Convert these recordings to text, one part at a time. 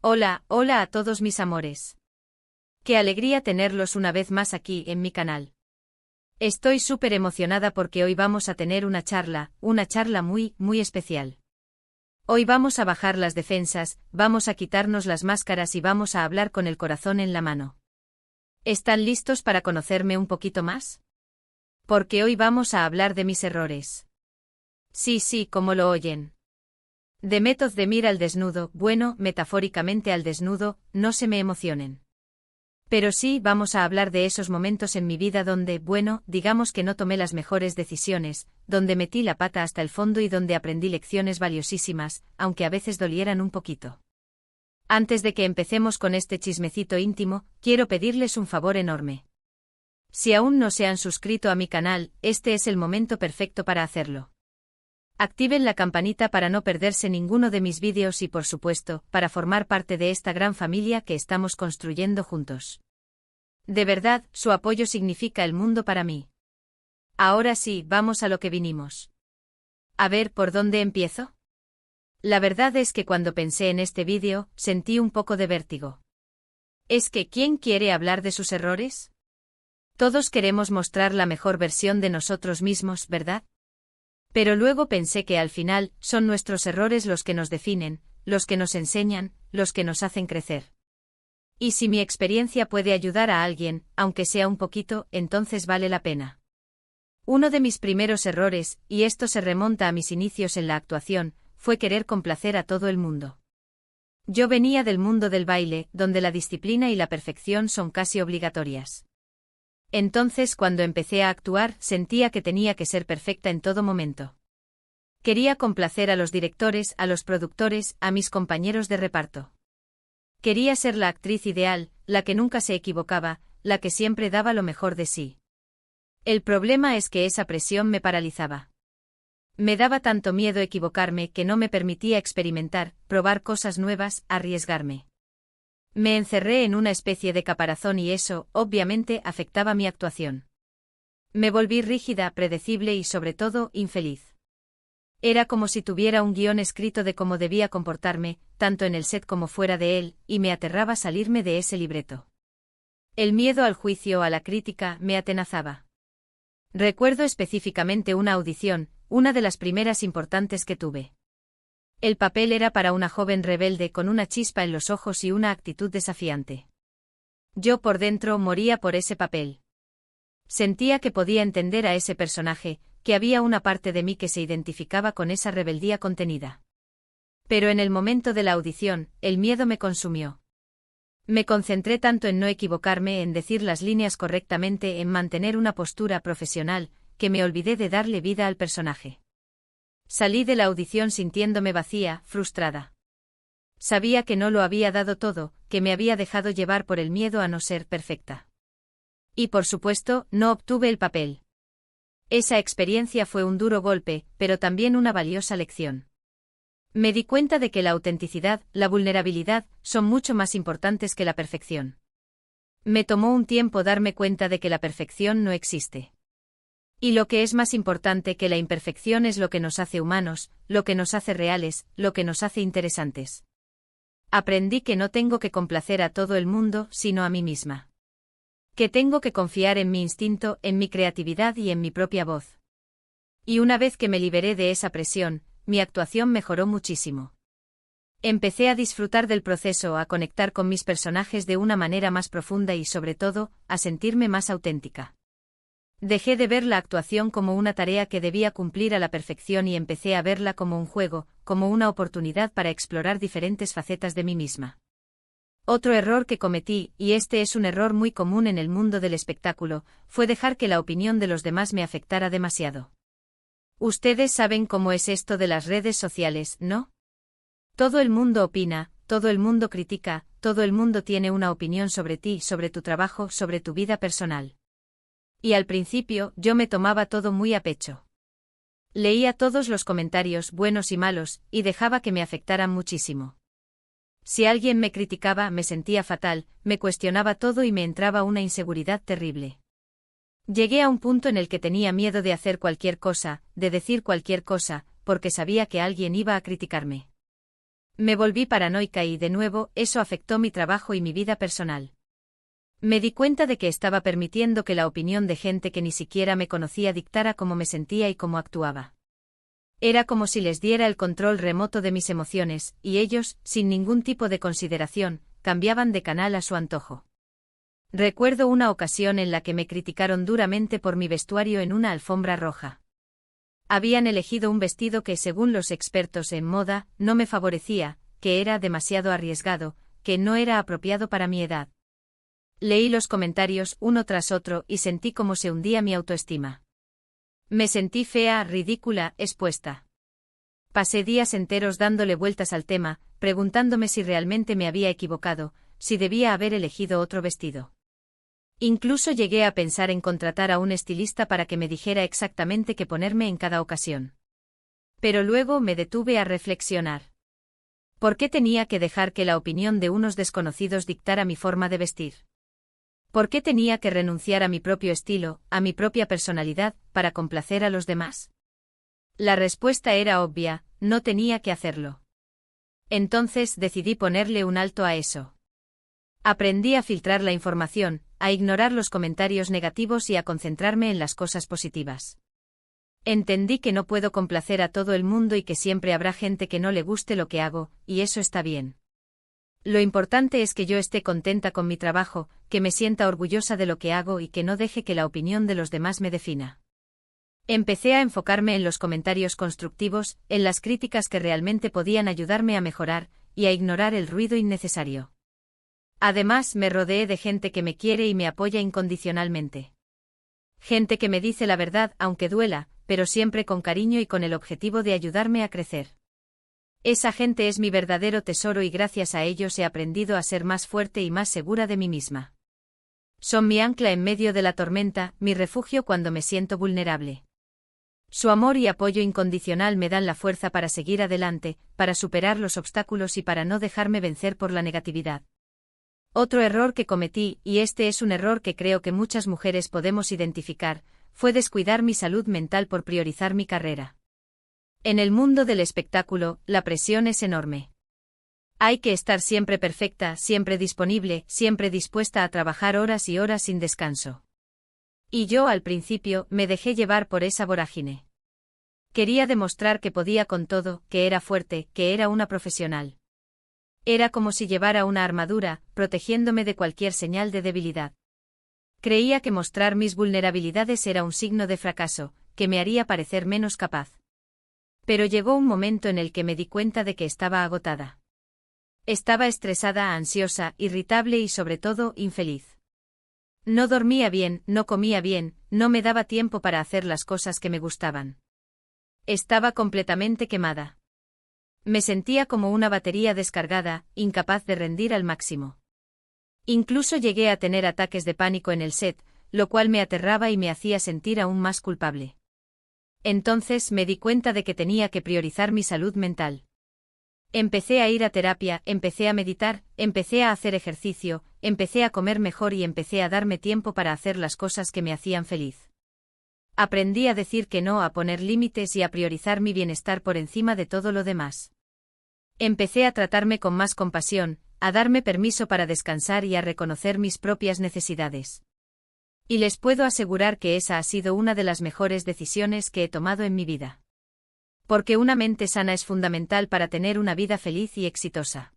Hola, hola a todos mis amores. Qué alegría tenerlos una vez más aquí en mi canal. Estoy súper emocionada porque hoy vamos a tener una charla muy, muy especial. Hoy vamos a bajar las defensas, vamos a quitarnos las máscaras y vamos a hablar con el corazón en la mano. ¿Están listos para conocerme un poquito más? Porque hoy vamos a hablar de mis errores. Sí, como lo oyen. De Method de Mir al desnudo, bueno, metafóricamente al desnudo, no se me emocionen. Pero sí, vamos a hablar de esos momentos en mi vida donde, bueno, digamos que no tomé las mejores decisiones, donde metí la pata hasta el fondo y donde aprendí lecciones valiosísimas, aunque a veces dolieran un poquito. Antes de que empecemos con este chismecito íntimo, quiero pedirles un favor enorme. Si aún no se han suscrito a mi canal, este es el momento perfecto para hacerlo. Activen la campanita para no perderse ninguno de mis vídeos y por supuesto, para formar parte de esta gran familia que estamos construyendo juntos. De verdad, su apoyo significa el mundo para mí. Ahora sí, vamos a lo que vinimos. A ver, ¿por dónde empiezo? La verdad es que cuando pensé en este vídeo, sentí un poco de vértigo. ¿Es que quién quiere hablar de sus errores? Todos queremos mostrar la mejor versión de nosotros mismos, ¿verdad? Pero luego pensé que al final, son nuestros errores los que nos definen, los que nos enseñan, los que nos hacen crecer. Y si mi experiencia puede ayudar a alguien, aunque sea un poquito, entonces vale la pena. Uno de mis primeros errores, y esto se remonta a mis inicios en la actuación, fue querer complacer a todo el mundo. Yo venía del mundo del baile, donde la disciplina y la perfección son casi obligatorias. Entonces, cuando empecé a actuar, sentía que tenía que ser perfecta en todo momento. Quería complacer a los directores, a los productores, a mis compañeros de reparto. Quería ser la actriz ideal, la que nunca se equivocaba, la que siempre daba lo mejor de sí. El problema es que esa presión me paralizaba. Me daba tanto miedo equivocarme que no me permitía experimentar, probar cosas nuevas, arriesgarme. Me encerré en una especie de caparazón y eso, obviamente, afectaba mi actuación. Me volví rígida, predecible y sobre todo, infeliz. Era como si tuviera un guión escrito de cómo debía comportarme, tanto en el set como fuera de él, y me aterraba salirme de ese libreto. El miedo al juicio, a la crítica, me atenazaba. Recuerdo específicamente una audición, una de las primeras importantes que tuve. El papel era para una joven rebelde con una chispa en los ojos y una actitud desafiante. Yo por dentro moría por ese papel. Sentía que podía entender a ese personaje, que había una parte de mí que se identificaba con esa rebeldía contenida. Pero en el momento de la audición, el miedo me consumió. Me concentré tanto en no equivocarme, en decir las líneas correctamente, en mantener una postura profesional, que me olvidé de darle vida al personaje. Salí de la audición sintiéndome vacía, frustrada. Sabía que no lo había dado todo, que me había dejado llevar por el miedo a no ser perfecta. Y por supuesto, no obtuve el papel. Esa experiencia fue un duro golpe, pero también una valiosa lección. Me di cuenta de que la autenticidad, la vulnerabilidad, son mucho más importantes que la perfección. Me tomó un tiempo darme cuenta de que la perfección no existe. Y lo que es más importante que la imperfección es lo que nos hace humanos, lo que nos hace reales, lo que nos hace interesantes. Aprendí que no tengo que complacer a todo el mundo, sino a mí misma. Que tengo que confiar en mi instinto, en mi creatividad y en mi propia voz. Y una vez que me liberé de esa presión, mi actuación mejoró muchísimo. Empecé a disfrutar del proceso, a conectar con mis personajes de una manera más profunda y sobre todo, a sentirme más auténtica. Dejé de ver la actuación como una tarea que debía cumplir a la perfección y empecé a verla como un juego, como una oportunidad para explorar diferentes facetas de mí misma. Otro error que cometí, y este es un error muy común en el mundo del espectáculo, fue dejar que la opinión de los demás me afectara demasiado. Ustedes saben cómo es esto de las redes sociales, ¿no? Todo el mundo opina, todo el mundo critica, todo el mundo tiene una opinión sobre ti, sobre tu trabajo, sobre tu vida personal. Y al principio, yo me tomaba todo muy a pecho. Leía todos los comentarios, buenos y malos, y dejaba que me afectaran muchísimo. Si alguien me criticaba, me sentía fatal, me cuestionaba todo y me entraba una inseguridad terrible. Llegué a un punto en el que tenía miedo de hacer cualquier cosa, de decir cualquier cosa, porque sabía que alguien iba a criticarme. Me volví paranoica y, de nuevo, eso afectó mi trabajo y mi vida personal. Me di cuenta de que estaba permitiendo que la opinión de gente que ni siquiera me conocía dictara cómo me sentía y cómo actuaba. Era como si les diera el control remoto de mis emociones, y ellos, sin ningún tipo de consideración, cambiaban de canal a su antojo. Recuerdo una ocasión en la que me criticaron duramente por mi vestuario en una alfombra roja. Habían elegido un vestido que, según los expertos en moda, no me favorecía, que era demasiado arriesgado, que no era apropiado para mi edad. Leí los comentarios uno tras otro y sentí cómo se hundía mi autoestima. Me sentí fea, ridícula, expuesta. Pasé días enteros dándole vueltas al tema, preguntándome si realmente me había equivocado, si debía haber elegido otro vestido. Incluso llegué a pensar en contratar a un estilista para que me dijera exactamente qué ponerme en cada ocasión. Pero luego me detuve a reflexionar. ¿Por qué tenía que dejar que la opinión de unos desconocidos dictara mi forma de vestir? ¿Por qué tenía que renunciar a mi propio estilo, a mi propia personalidad, para complacer a los demás? La respuesta era obvia, no tenía que hacerlo. Entonces decidí ponerle un alto a eso. Aprendí a filtrar la información, a ignorar los comentarios negativos y a concentrarme en las cosas positivas. Entendí que no puedo complacer a todo el mundo y que siempre habrá gente que no le guste lo que hago, y eso está bien. Lo importante es que yo esté contenta con mi trabajo, que me sienta orgullosa de lo que hago y que no deje que la opinión de los demás me defina. Empecé a enfocarme en los comentarios constructivos, en las críticas que realmente podían ayudarme a mejorar, y a ignorar el ruido innecesario. Además, me rodeé de gente que me quiere y me apoya incondicionalmente. Gente que me dice la verdad, aunque duela, pero siempre con cariño y con el objetivo de ayudarme a crecer. Esa gente es mi verdadero tesoro y gracias a ellos he aprendido a ser más fuerte y más segura de mí misma. Son mi ancla en medio de la tormenta, mi refugio cuando me siento vulnerable. Su amor y apoyo incondicional me dan la fuerza para seguir adelante, para superar los obstáculos y para no dejarme vencer por la negatividad. Otro error que cometí, y este es un error que creo que muchas mujeres podemos identificar, fue descuidar mi salud mental por priorizar mi carrera. En el mundo del espectáculo, la presión es enorme. Hay que estar siempre perfecta, siempre disponible, siempre dispuesta a trabajar horas y horas sin descanso. Y yo al principio me dejé llevar por esa vorágine. Quería demostrar que podía con todo, que era fuerte, que era una profesional. Era como si llevara una armadura, protegiéndome de cualquier señal de debilidad. Creía que mostrar mis vulnerabilidades era un signo de fracaso, que me haría parecer menos capaz. Pero llegó un momento en el que me di cuenta de que estaba agotada. Estaba estresada, ansiosa, irritable y sobre todo, infeliz. No dormía bien, no comía bien, no me daba tiempo para hacer las cosas que me gustaban. Estaba completamente quemada. Me sentía como una batería descargada, incapaz de rendir al máximo. Incluso llegué a tener ataques de pánico en el set, lo cual me aterraba y me hacía sentir aún más culpable. Entonces me di cuenta de que tenía que priorizar mi salud mental. Empecé a ir a terapia, empecé a meditar, empecé a hacer ejercicio, empecé a comer mejor y empecé a darme tiempo para hacer las cosas que me hacían feliz. Aprendí a decir que no, a poner límites y a priorizar mi bienestar por encima de todo lo demás. Empecé a tratarme con más compasión, a darme permiso para descansar y a reconocer mis propias necesidades. Y les puedo asegurar que esa ha sido una de las mejores decisiones que he tomado en mi vida. Porque una mente sana es fundamental para tener una vida feliz y exitosa.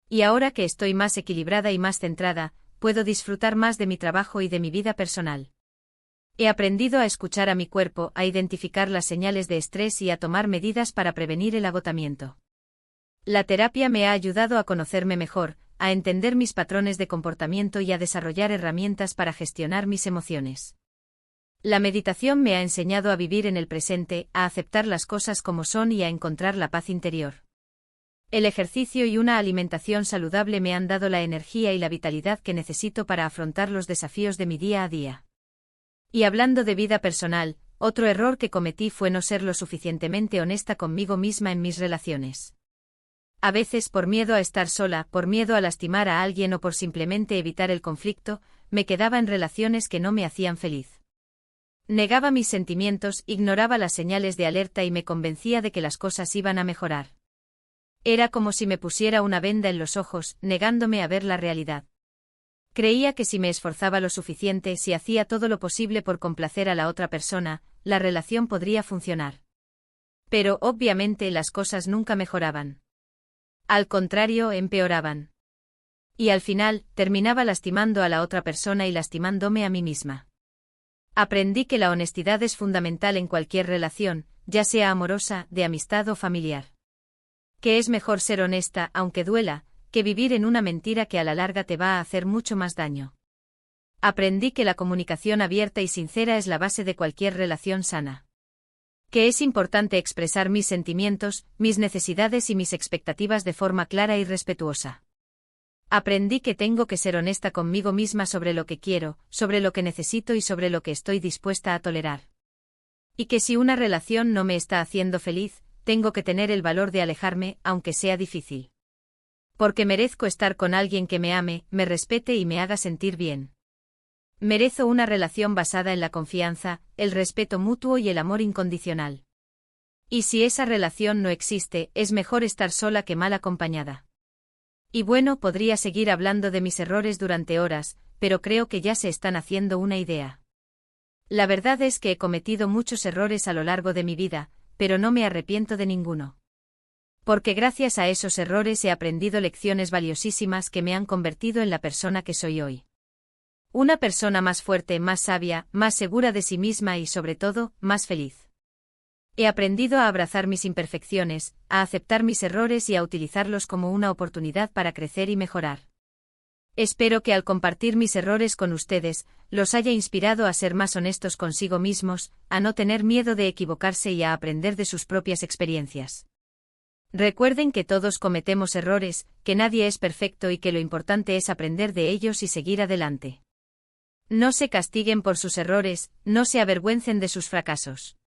Y ahora que estoy más equilibrada y más centrada, puedo disfrutar más de mi trabajo y de mi vida personal. He aprendido a escuchar a mi cuerpo, a identificar las señales de estrés y a tomar medidas para prevenir el agotamiento. La terapia me ha ayudado a conocerme mejor, a entender mis patrones de comportamiento y a desarrollar herramientas para gestionar mis emociones. La meditación me ha enseñado a vivir en el presente, a aceptar las cosas como son y a encontrar la paz interior. El ejercicio y una alimentación saludable me han dado la energía y la vitalidad que necesito para afrontar los desafíos de mi día a día. Y hablando de vida personal, otro error que cometí fue no ser lo suficientemente honesta conmigo misma en mis relaciones. A veces por miedo a estar sola, por miedo a lastimar a alguien o por simplemente evitar el conflicto, me quedaba en relaciones que no me hacían feliz. Negaba mis sentimientos, ignoraba las señales de alerta y me convencía de que las cosas iban a mejorar. Era como si me pusiera una venda en los ojos, negándome a ver la realidad. Creía que si me esforzaba lo suficiente, si hacía todo lo posible por complacer a la otra persona, la relación podría funcionar. Pero, obviamente, las cosas nunca mejoraban. Al contrario, empeoraban. Y al final, terminaba lastimando a la otra persona y lastimándome a mí misma. Aprendí que la honestidad es fundamental en cualquier relación, ya sea amorosa, de amistad o familiar. Que es mejor ser honesta, aunque duela, que vivir en una mentira que a la larga te va a hacer mucho más daño. Aprendí que la comunicación abierta y sincera es la base de cualquier relación sana. Que es importante expresar mis sentimientos, mis necesidades y mis expectativas de forma clara y respetuosa. Aprendí que tengo que ser honesta conmigo misma sobre lo que quiero, sobre lo que necesito y sobre lo que estoy dispuesta a tolerar. Y que si una relación no me está haciendo feliz, tengo que tener el valor de alejarme, aunque sea difícil. Porque merezco estar con alguien que me ame, me respete y me haga sentir bien. Merezco una relación basada en la confianza, el respeto mutuo y el amor incondicional. Y si esa relación no existe, es mejor estar sola que mal acompañada. Y bueno, podría seguir hablando de mis errores durante horas, pero creo que ya se están haciendo una idea. La verdad es que he cometido muchos errores a lo largo de mi vida, pero no me arrepiento de ninguno. Porque gracias a esos errores he aprendido lecciones valiosísimas que me han convertido en la persona que soy hoy. Una persona más fuerte, más sabia, más segura de sí misma y sobre todo, más feliz. He aprendido a abrazar mis imperfecciones, a aceptar mis errores y a utilizarlos como una oportunidad para crecer y mejorar. Espero que al compartir mis errores con ustedes, los haya inspirado a ser más honestos consigo mismos, a no tener miedo de equivocarse y a aprender de sus propias experiencias. Recuerden que todos cometemos errores, que nadie es perfecto y que lo importante es aprender de ellos y seguir adelante. No se castiguen por sus errores, no se avergüencen de sus fracasos.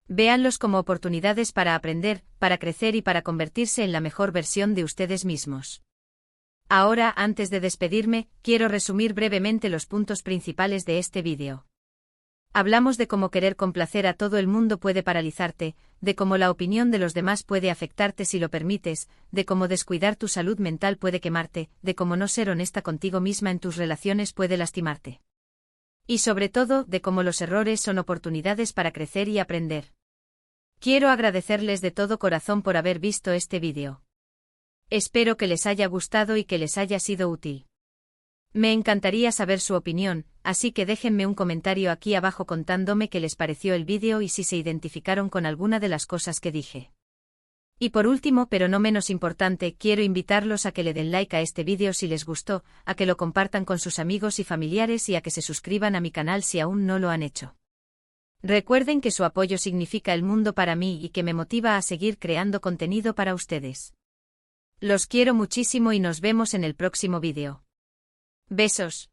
Véanlos como oportunidades para aprender, para crecer y para convertirse en la mejor versión de ustedes mismos. Ahora, antes de despedirme, quiero resumir brevemente los puntos principales de este vídeo. Hablamos de cómo querer complacer a todo el mundo puede paralizarte, de cómo la opinión de los demás puede afectarte si lo permites, de cómo descuidar tu salud mental puede quemarte, de cómo no ser honesta contigo misma en tus relaciones puede lastimarte. Y sobre todo, de cómo los errores son oportunidades para crecer y aprender. Quiero agradecerles de todo corazón por haber visto este vídeo. Espero que les haya gustado y que les haya sido útil. Me encantaría saber su opinión, así que déjenme un comentario aquí abajo contándome qué les pareció el vídeo y si se identificaron con alguna de las cosas que dije. Y por último, pero no menos importante, quiero invitarlos a que le den like a este vídeo si les gustó, a que lo compartan con sus amigos y familiares y a que se suscriban a mi canal si aún no lo han hecho. Recuerden que su apoyo significa el mundo para mí y que me motiva a seguir creando contenido para ustedes. Los quiero muchísimo y nos vemos en el próximo vídeo. Besos.